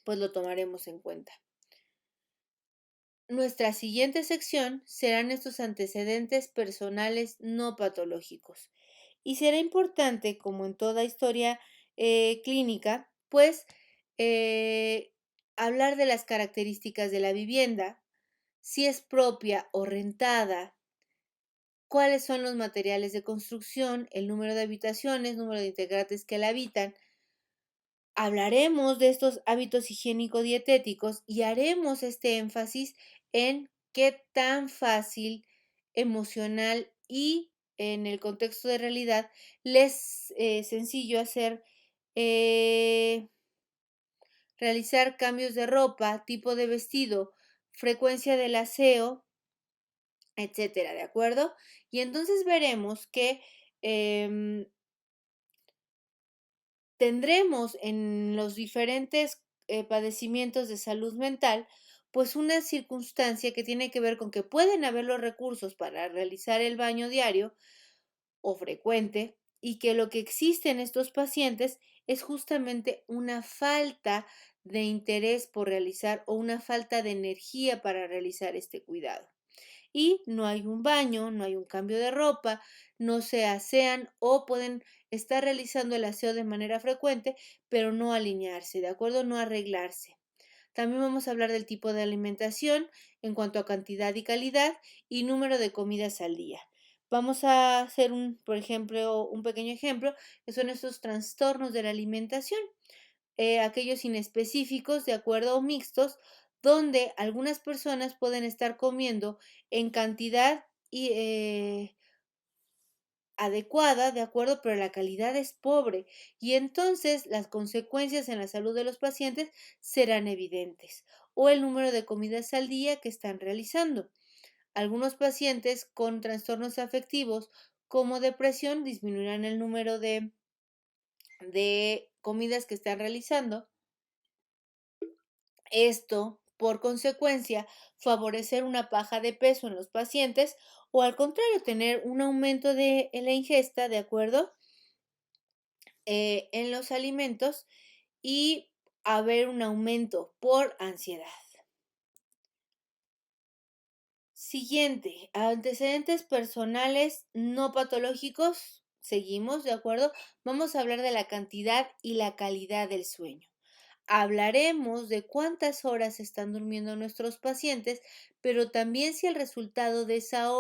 pues lo tomaremos en cuenta. Nuestra siguiente sección serán estos antecedentes personales no patológicos. Y será importante, como en toda historia clínica, pues hablar de las características de la vivienda, si es propia o rentada, cuáles son los materiales de construcción, el número de habitaciones, número de integrantes que la habitan. Hablaremos de estos hábitos higiénico-dietéticos y haremos este énfasis en qué tan fácil, emocional y en el contexto de realidad les sencillo eh, realizar cambios de ropa, tipo de vestido, frecuencia del aseo, etcétera, ¿de acuerdo? Y entonces veremos que em, tendremos en los diferentes padecimientos de salud mental, pues una circunstancia que tiene que ver con que pueden haber los recursos para realizar el baño diario o frecuente y que lo que existe en estos pacientes es justamente una falta de interés por realizar o una falta de energía para realizar este cuidado y no hay un baño, no hay un cambio de ropa, no se asean o pueden estar realizando el aseo de manera frecuente, pero no alinearse, ¿de acuerdo? No arreglarse. También vamos a hablar del tipo de alimentación en cuanto a cantidad y calidad y número de comidas al día. Vamos a hacer por ejemplo, un pequeño ejemplo, que son estos trastornos de la alimentación, aquellos inespecíficos, de acuerdo, o mixtos, donde algunas personas pueden estar comiendo en cantidad adecuada, de acuerdo, pero la calidad es pobre y entonces las consecuencias en la salud de los pacientes serán evidentes o el número de comidas al día que están realizando. Algunos pacientes con trastornos afectivos como depresión disminuirán el número de comidas que están realizando. Esto, por consecuencia, favorecer una baja de peso en los pacientes o al contrario, tener un aumento de la ingesta, ¿de acuerdo? En los alimentos y haber un aumento por ansiedad. Siguiente, antecedentes personales no patológicos. Seguimos, ¿de acuerdo? Vamos a hablar de la cantidad y la calidad del sueño. Hablaremos de cuántas horas están durmiendo nuestros pacientes, pero también si el resultado de esas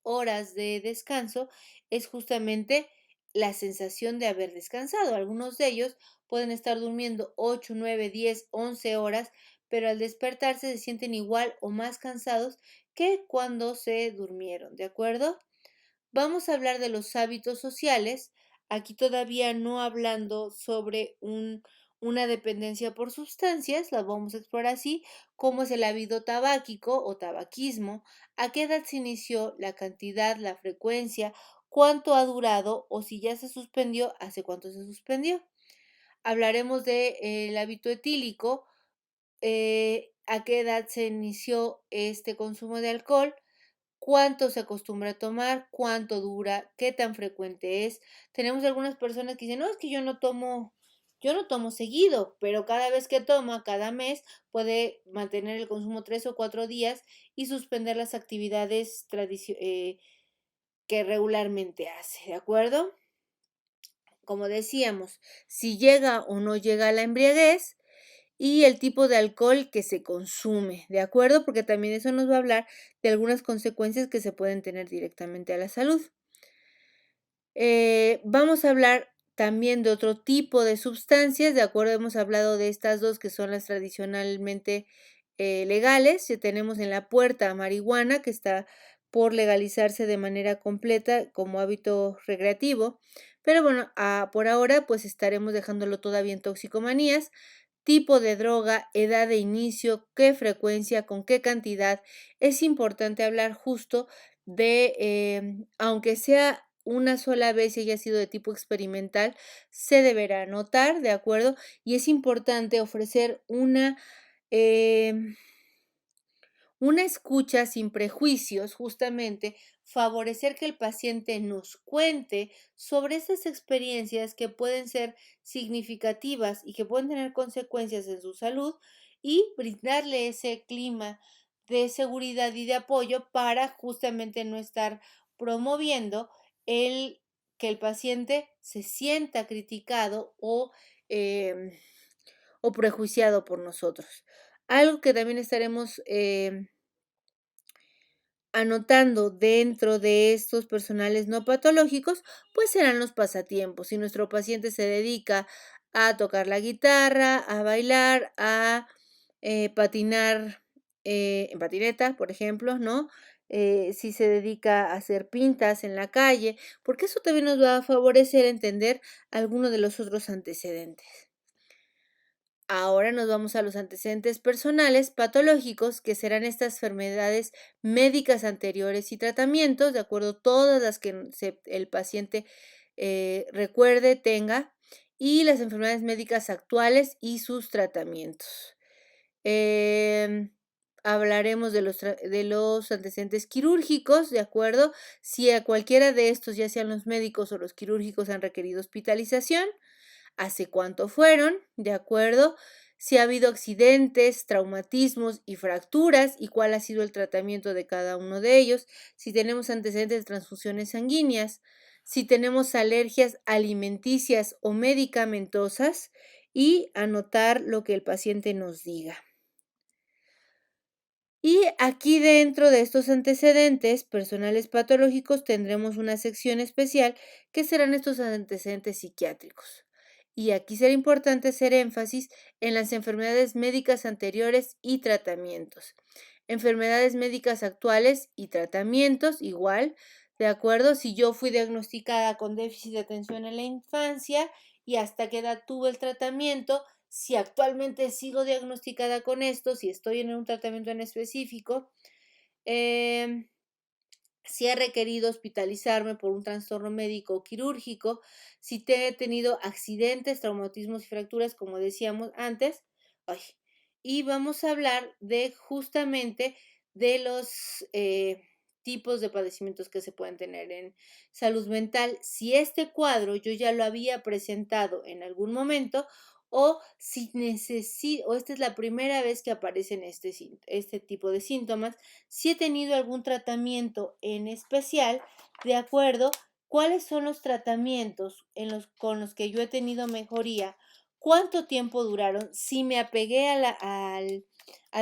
horas de descanso es justamente la sensación de haber descansado. Algunos de ellos pueden estar durmiendo 8, 9, 10, 11 horas, pero al despertarse se sienten igual o más cansados que cuando se durmieron, ¿de acuerdo? Vamos a hablar de los hábitos sociales, aquí todavía no hablando sobre una dependencia por sustancias, la vamos a explorar así, cómo es el hábito tabáquico o tabaquismo, a qué edad se inició, la cantidad, la frecuencia, cuánto ha durado o si ya se suspendió, hace cuánto se suspendió. Hablaremos del hábito etílico, a qué edad se inició este consumo de alcohol, cuánto se acostumbra a tomar, cuánto dura, qué tan frecuente es. Tenemos algunas personas que dicen, no, es que yo no tomo seguido, pero cada vez que toma, cada mes, puede mantener el consumo 3 o 4 días y suspender las actividades que regularmente hace, ¿de acuerdo? Como decíamos, si llega o no llega a la embriaguez, y el tipo de alcohol que se consume, ¿de acuerdo? Porque también eso nos va a hablar de algunas consecuencias que se pueden tener directamente a la salud. Vamos a hablar también de otro tipo de sustancias, ¿de acuerdo? Hemos hablado de estas dos que son las tradicionalmente legales. Ya tenemos en la puerta marihuana, que está por legalizarse de manera completa como hábito recreativo. Pero bueno, por ahora pues estaremos dejándolo todavía en toxicomanías, tipo de droga, edad de inicio, qué frecuencia, con qué cantidad. Es importante hablar justo de, aunque sea una sola vez y haya sido de tipo experimental, se deberá anotar, ¿de acuerdo? Y es importante ofrecer em, una escucha sin prejuicios, justamente, favorecer que el paciente nos cuente sobre esas experiencias que pueden ser significativas y que pueden tener consecuencias en su salud y brindarle ese clima de seguridad y de apoyo para justamente no estar promoviendo el que el paciente se sienta criticado em, o prejuiciado por nosotros. Algo que también estaremos anotando dentro de estos personales no patológicos, pues serán los pasatiempos. Si nuestro paciente se dedica a tocar la guitarra, a bailar, a patinar en patineta, por ejemplo, ¿no? Si se dedica a hacer pintas en la calle, porque eso también nos va a favorecer entender alguno de los otros antecedentes. Ahora nos vamos a los antecedentes personales patológicos, que serán estas enfermedades médicas anteriores y tratamientos, de acuerdo a todas las que el paciente recuerde, tenga, y las enfermedades médicas actuales y sus tratamientos. Em, Hablaremos de los antecedentes quirúrgicos, ¿de acuerdo? Si a cualquiera de estos, ya sean los médicos o los quirúrgicos, han requerido hospitalización, hace cuánto fueron, ¿de acuerdo? Si ha habido accidentes, traumatismos y fracturas y cuál ha sido el tratamiento de cada uno de ellos, si tenemos antecedentes de transfusiones sanguíneas, si tenemos alergias alimenticias o medicamentosas y anotar lo que el paciente nos diga. Y aquí dentro de estos antecedentes personales patológicos tendremos una sección especial que serán estos antecedentes psiquiátricos. Y aquí será importante hacer énfasis en las enfermedades médicas anteriores y tratamientos. Enfermedades médicas actuales y tratamientos, igual, de acuerdo, si yo fui diagnosticada con déficit de atención en la infancia y hasta qué edad tuve el tratamiento, si actualmente sigo diagnosticada con esto, si estoy en un tratamiento en específico, em, si he requerido hospitalizarme por un trastorno médico o quirúrgico, si he tenido accidentes, traumatismos y fracturas, como decíamos antes. Ay, y vamos a hablar de justamente de los tipos de padecimientos que se pueden tener en salud mental. Si este cuadro yo ya lo había presentado en algún momento o si necesito, o esta es la primera vez que aparecen este tipo de síntomas, si he tenido algún tratamiento en especial, de acuerdo, cuáles son los tratamientos con los que yo he tenido mejoría, cuánto tiempo duraron, si me apegué al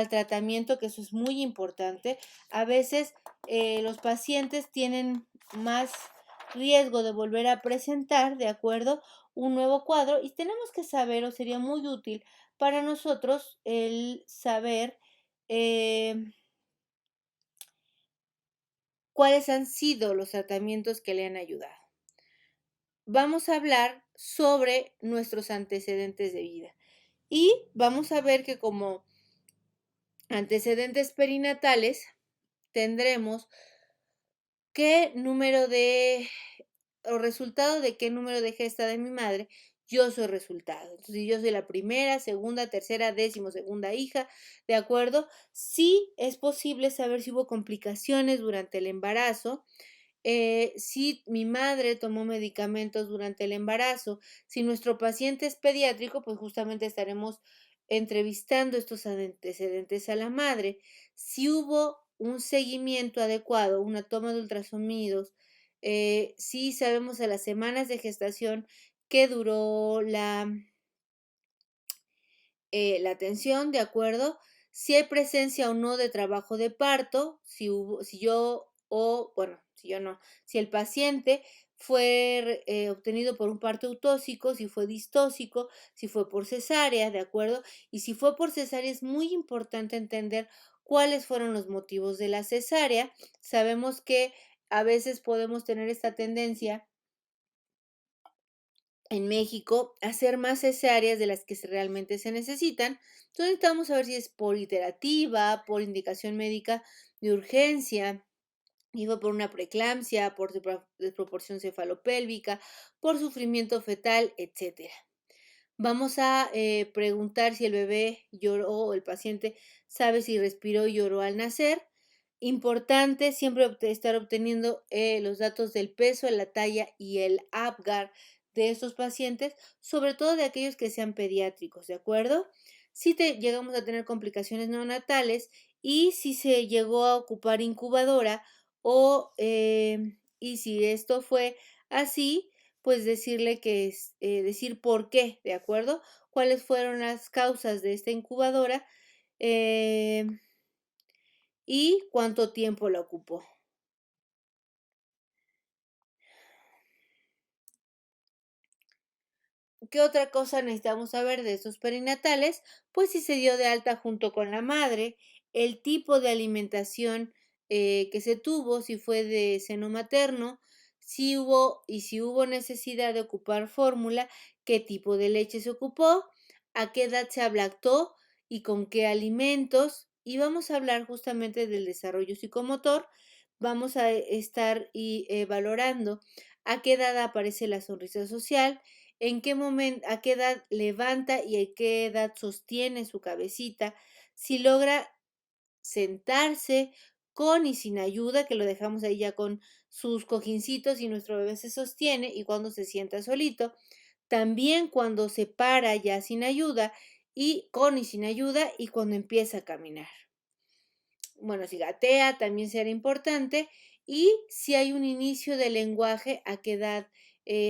tratamiento, que eso es muy importante. A veces los pacientes tienen más riesgo de volver a presentar, ¿de acuerdo? Un nuevo cuadro y tenemos que saber, o sería muy útil para nosotros el saber cuáles han sido los tratamientos que le han ayudado. vamos a hablar sobre nuestros antecedentes de vida. Y vamos a ver que como antecedentes perinatales tendremos qué número de o resultado de qué número de gesta de mi madre, yo soy resultado. Entonces, si yo soy la primera, segunda, tercera, decimosegunda hija, ¿de acuerdo? Sí es posible saber si hubo complicaciones durante el embarazo, si mi madre tomó medicamentos durante el embarazo, si nuestro paciente es pediátrico, pues justamente estaremos entrevistando estos antecedentes a la madre. Si hubo un seguimiento adecuado, una toma de ultrasonidos, si sabemos a las semanas de gestación que duró la atención, ¿de acuerdo? Si hay presencia o no de trabajo de parto, si yo o, bueno, si yo no, si el paciente fue obtenido por un parto eutóxico, si fue distóxico, si fue por cesárea, ¿de acuerdo? Y si fue por cesárea, es muy importante entender cuáles fueron los motivos de la cesárea. Sabemos que a veces podemos tener esta tendencia en México hacer más cesáreas de las que realmente se necesitan. Entonces necesitamos saber si es por iterativa, por indicación médica de urgencia, y fue por una preeclampsia, por desproporción cefalopélvica, por sufrimiento fetal, etcétera. Vamos a preguntar si el bebé lloró o el paciente sabe si respiró y lloró al nacer. Importante siempre estar obteniendo los datos del peso, la talla y el APGAR de estos pacientes, sobre todo de aquellos que sean pediátricos, ¿de acuerdo? Si llegamos a tener complicaciones neonatales y si se llegó a ocupar incubadora y si esto fue así, pues decirle decir por qué, ¿de acuerdo? Cuáles fueron las causas de esta incubadora y cuánto tiempo la ocupó. ¿Qué otra cosa necesitamos saber de estos perinatales? Pues si se dio de alta junto con la madre, el tipo de alimentación que se tuvo, si fue de seno materno, si hubo necesidad de ocupar fórmula, qué tipo de leche se ocupó, a qué edad se ablactó y con qué alimentos. Y vamos a hablar justamente del desarrollo psicomotor. Vamos a estar valorando a qué edad aparece la sonrisa social, en qué momento, a qué edad levanta y a qué edad sostiene su cabecita, si logra sentarse con y sin ayuda, que lo dejamos ahí ya con sus cojincitos y nuestro bebé se sostiene y cuando se sienta solito, también cuando se para ya sin ayuda y con y sin ayuda y cuando empieza a caminar. Bueno, si gatea también será importante y si hay un inicio del lenguaje, a qué edad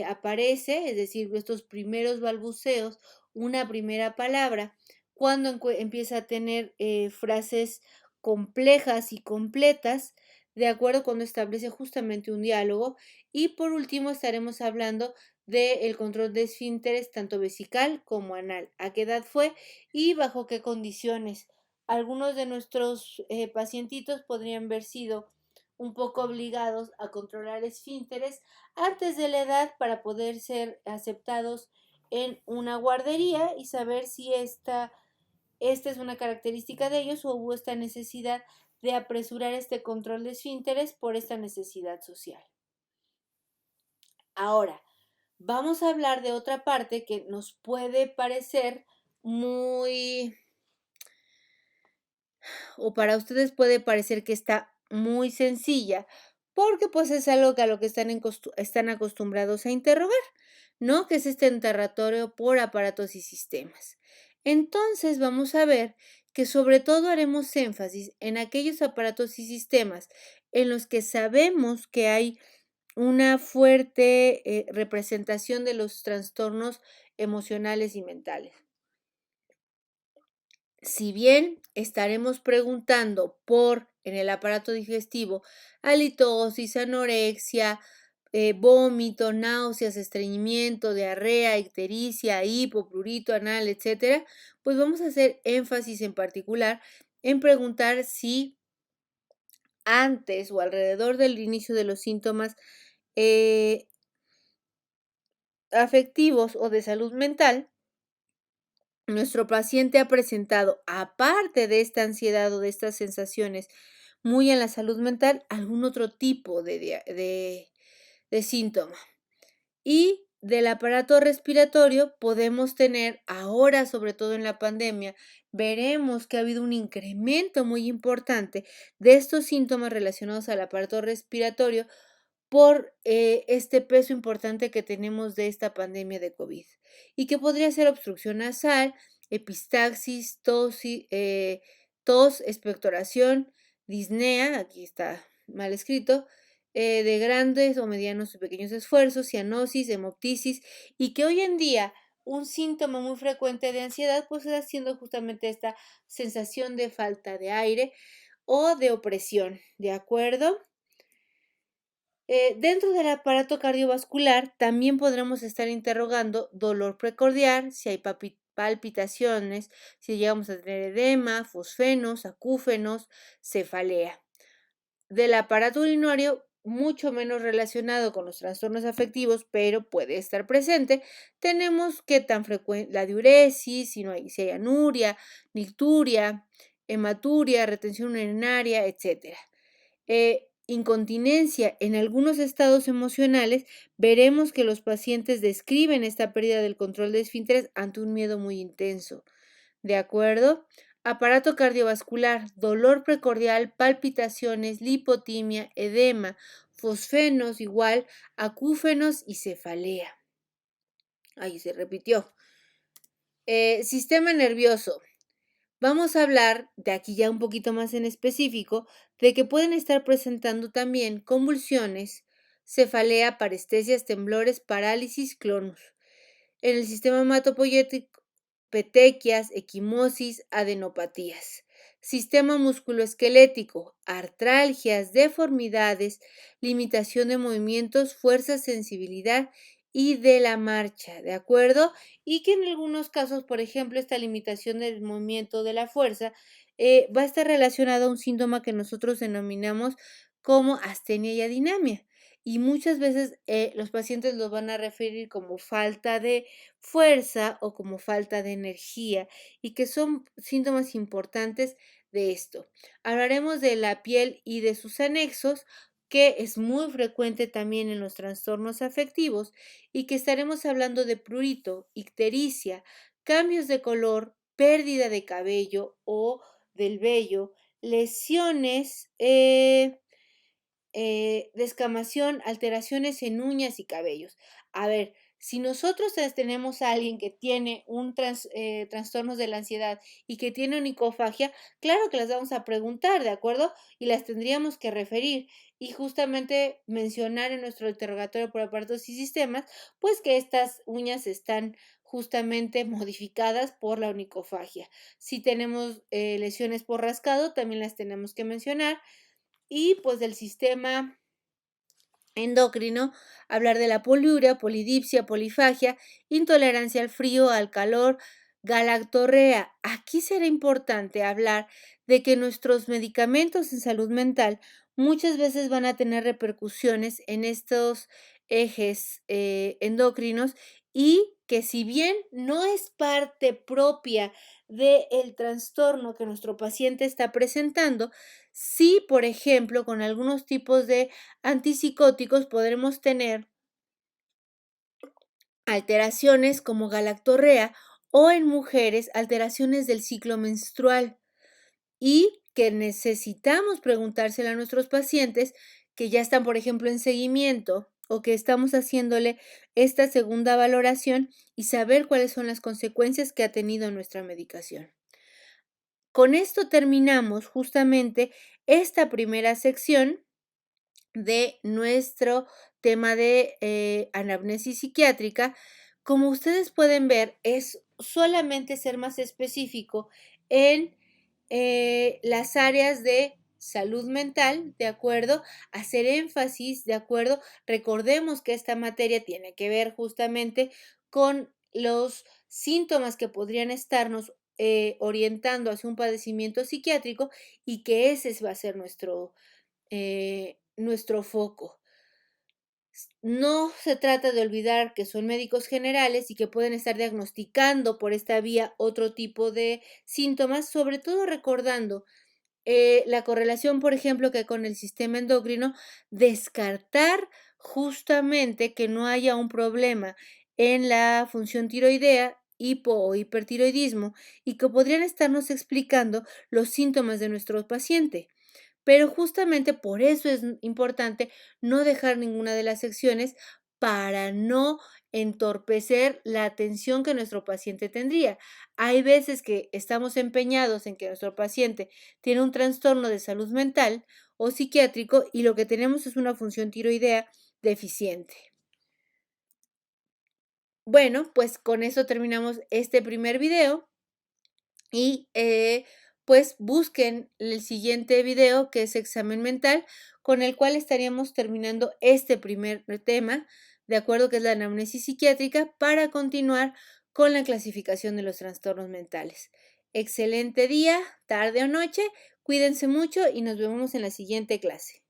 aparece, es decir, estos primeros balbuceos, una primera palabra, cuando empieza a tener frases complejas y completas, de acuerdo cuando establece justamente un diálogo. Y por último estaremos hablando del control de esfínteres, tanto vesical como anal, a qué edad fue y bajo qué condiciones. Algunos de nuestros pacientitos podrían haber sido un poco obligados a controlar esfínteres antes de la edad para poder ser aceptados en una guardería y saber si esta es una característica de ellos o hubo esta necesidad de apresurar este control de esfínteres por esta necesidad social. Ahora, vamos a hablar de otra parte que nos puede parecer muy o para ustedes puede parecer que está muy sencilla, porque pues es algo que a lo que están acostumbrados a interrogar, ¿no? Que es este interrogatorio por aparatos y sistemas. Entonces vamos a ver que sobre todo haremos énfasis en aquellos aparatos y sistemas en los que sabemos que hay una fuerte representación de los trastornos emocionales y mentales. Si bien estaremos preguntando en el aparato digestivo, halitosis, anorexia, vómito, náuseas, estreñimiento, diarrea, ictericia, hipo, prurito anal, etcétera, pues vamos a hacer énfasis en particular en preguntar si antes o alrededor del inicio de los síntomas eh, afectivos o de salud mental, nuestro paciente ha presentado, aparte de esta ansiedad o de estas sensaciones muy en la salud mental, algún otro tipo de síntoma. Y del aparato respiratorio podemos tener ahora, sobre todo en la pandemia, veremos que ha habido un incremento muy importante de estos síntomas relacionados al aparato respiratorio por este peso importante que tenemos de esta pandemia de COVID, y que podría ser obstrucción nasal, epistaxis, tos, expectoración, disnea, aquí está mal escrito, de grandes o medianos o pequeños esfuerzos, cianosis, hemoptisis, y que hoy en día un síntoma muy frecuente de ansiedad pues está siendo justamente esta sensación de falta de aire o de opresión, ¿de acuerdo? Dentro del aparato cardiovascular también podremos estar interrogando dolor precordial, si hay palpitaciones, si llegamos a tener edema, fosfenos, acúfenos, cefalea. Del aparato urinario, mucho menos relacionado con los trastornos afectivos, pero puede estar presente, tenemos qué tan frecuente la diuresis, si hay anuria, nicturia, hematuria, retención urinaria, etcétera. Incontinencia. En algunos estados emocionales veremos que los pacientes describen esta pérdida del control de esfínteres ante un miedo muy intenso. ¿De acuerdo? Aparato cardiovascular, dolor precordial, palpitaciones, lipotimia, edema, fosfenos igual, acúfenos y cefalea. Ahí se repitió. Sistema nervioso. Vamos a hablar de aquí ya un poquito más en específico, de que pueden estar presentando también convulsiones, cefalea, parestesias, temblores, parálisis, clonus. En el sistema hematopoyético, petequias, equimosis, adenopatías. Sistema musculoesquelético, artralgias, deformidades, limitación de movimientos, fuerza, sensibilidad y de la marcha, ¿de acuerdo? Y que en algunos casos, por ejemplo, esta limitación del movimiento de la fuerza va a estar relacionada a un síntoma que nosotros denominamos como astenia y adinamia. Y muchas veces los pacientes los van a referir como falta de fuerza o como falta de energía, y que son síntomas importantes de esto. Hablaremos de la piel y de sus anexos, que es muy frecuente también en los trastornos afectivos, y que estaremos hablando de prurito, ictericia, cambios de color, pérdida de cabello o del vello, lesiones, descamación, alteraciones en uñas y cabellos. A ver, si nosotros tenemos a alguien que tiene trastornos de la ansiedad y que tiene onicofagia, claro que las vamos a preguntar, ¿de acuerdo? Y las tendríamos que referir y justamente mencionar en nuestro interrogatorio por aparatos y sistemas, pues que estas uñas están justamente modificadas por la onicofagia. Si tenemos lesiones por rascado, también las tenemos que mencionar. Y pues del sistema endocrino, hablar de la poliuria, polidipsia, polifagia, intolerancia al frío, al calor, galactorrea. Aquí será importante hablar de que nuestros medicamentos en salud mental muchas veces van a tener repercusiones en estos ejes endocrinos, y que si bien no es parte propia del trastorno que nuestro paciente está presentando, sí, por ejemplo, con algunos tipos de antipsicóticos podremos tener alteraciones como galactorrea, o en mujeres alteraciones del ciclo menstrual, y que necesitamos preguntárselo a nuestros pacientes que ya están, por ejemplo, en seguimiento, o que estamos haciéndole esta segunda valoración, y saber cuáles son las consecuencias que ha tenido nuestra medicación. Con esto terminamos justamente esta primera sección de nuestro tema de anamnesis psiquiátrica. Como ustedes pueden ver, es solamente ser más específico en las áreas de salud mental, ¿de acuerdo? Hacer énfasis, ¿de acuerdo? Recordemos que esta materia tiene que ver justamente con los síntomas que podrían estarnos orientando hacia un padecimiento psiquiátrico, y que ese va a ser nuestro foco. No se trata de olvidar que son médicos generales y que pueden estar diagnosticando por esta vía otro tipo de síntomas, sobre todo recordando la correlación, por ejemplo, que hay con el sistema endocrino, descartar justamente que no haya un problema en la función tiroidea, hipo o hipertiroidismo, y que podrían estarnos explicando los síntomas de nuestro paciente. Pero justamente por eso es importante no dejar ninguna de las secciones para no entorpecer la atención que nuestro paciente tendría. Hay veces que estamos empeñados en que nuestro paciente tiene un trastorno de salud mental o psiquiátrico y lo que tenemos es una función tiroidea deficiente. Bueno, pues con eso terminamos este primer video y pues busquen el siguiente video que es examen mental, con el cual estaríamos terminando este primer tema, de acuerdo que es la anamnesis psiquiátrica, para continuar con la clasificación de los trastornos mentales. Excelente día, tarde o noche, cuídense mucho y nos vemos en la siguiente clase.